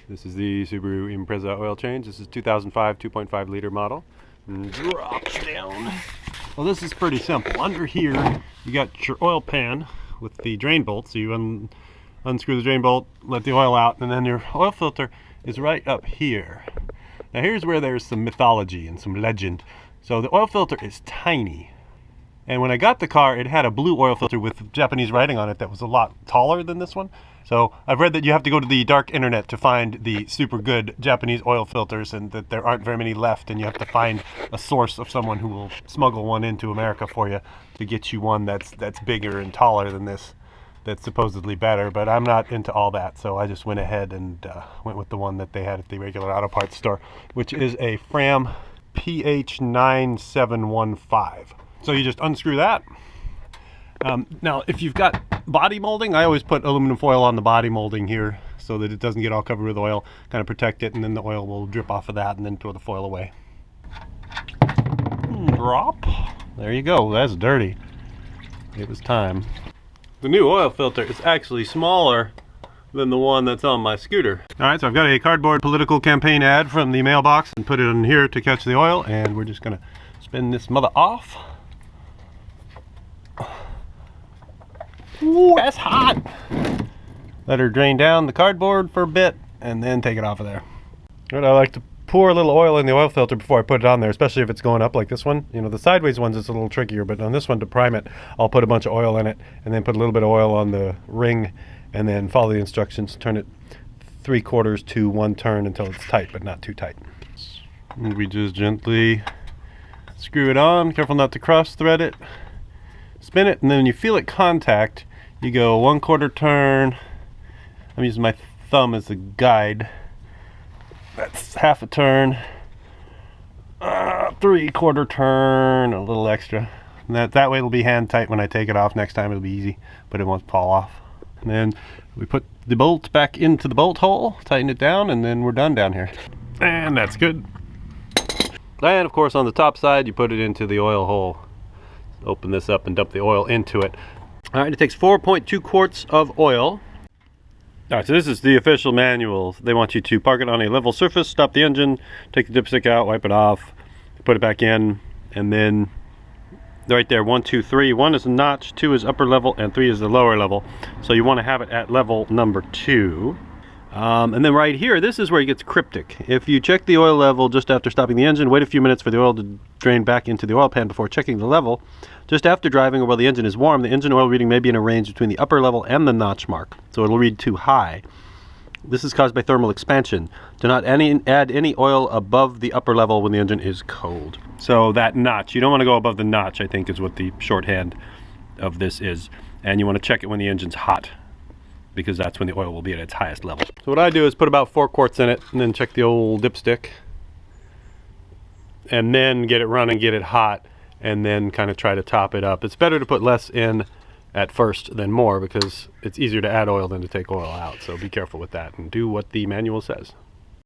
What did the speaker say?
This is the Subaru Impreza oil change. This is 2005 2.5 liter model. And drops down. Well, this is pretty simple. Under here, you got your oil pan with the drain bolt. So you unscrew the drain bolt, let the oil out, and then your oil filter is right up here. Now here's where there's some mythology and some legend. So the oil filter is tiny. And when I got the car, it had a blue oil filter with Japanese writing on it that was a lot taller than this one. So I've read that you have to go to the dark internet to find the super good Japanese oil filters, and that there aren't very many left, and you have to find a source of someone who will smuggle one into America for you to get you one that's bigger and taller than this, that's supposedly better. But I'm not into all that, so I just went ahead and went with the one that they had at the regular auto parts store, which is a Fram PH9715. So you just unscrew that. Now, if you've got body molding, I always put aluminum foil on the body molding here so that it doesn't get all covered with oil, kind of protect it, and then the oil will drip off of that, and then throw the foil away. Drop. There you go. That's dirty. It was time. The new oil filter is actually smaller than the one that's on my scooter. Alright, so I've got a cardboard political campaign ad from the mailbox and put it in here to catch the oil, and we're just gonna spin this mother off. Ooh, that's hot! Let her drain down the cardboard for a bit and then take it off of there. But I like to pour a little oil in the oil filter before I put it on there, especially if it's going up like this one. You know, the sideways ones it's a little trickier, but on this one, to prime it, I'll put a bunch of oil in it and then put a little bit of oil on the ring and then follow the instructions. Turn it 3/4 to 1 turn until it's tight, but not too tight. And we just gently screw it on, careful not to cross thread it. Spin it, and then when you feel it contact, you go 1/4 turn. I'm using my thumb as the guide. That's half a turn. 3/4 turn, a little extra. And that way it'll be hand tight when I take it off. Next time it'll be easy, but it won't fall off. And then we put the bolt back into the bolt hole, tighten it down, and then we're done down here. And that's good. And of course on the top side, you put it into the oil hole. Open this up and dump the oil into it. All right, it takes 4.2 quarts of oil. All right, so this is the official manual. They want you to park it on a level surface, stop the engine, take the dipstick out, wipe it off, put it back in, and then right there, 1, 2, 3. 1 is a notch, 2 is upper level, and 3 is the lower level. So you want to have it at level number 2. And then right here, this is where it gets cryptic. If you check the oil level just after stopping the engine, wait a few minutes for the oil to drain back into the oil pan before checking the level. Just after driving or while the engine is warm, the engine oil reading may be in a range between the upper level and the notch mark. So it'll read too high. This is caused by thermal expansion. Do not add any oil above the upper level when the engine is cold. So that notch, you don't want to go above the notch, I think is what the shorthand of this is. And you want to check it when the engine's hot, because that's when the oil will be at its highest level. So what I do is put about 4 quarts in it and then check the old dipstick and then get it running, get it hot, and then kind of try to top it up. It's better to put less in at first than more, because it's easier to add oil than to take oil out. So be careful with that and do what the manual says.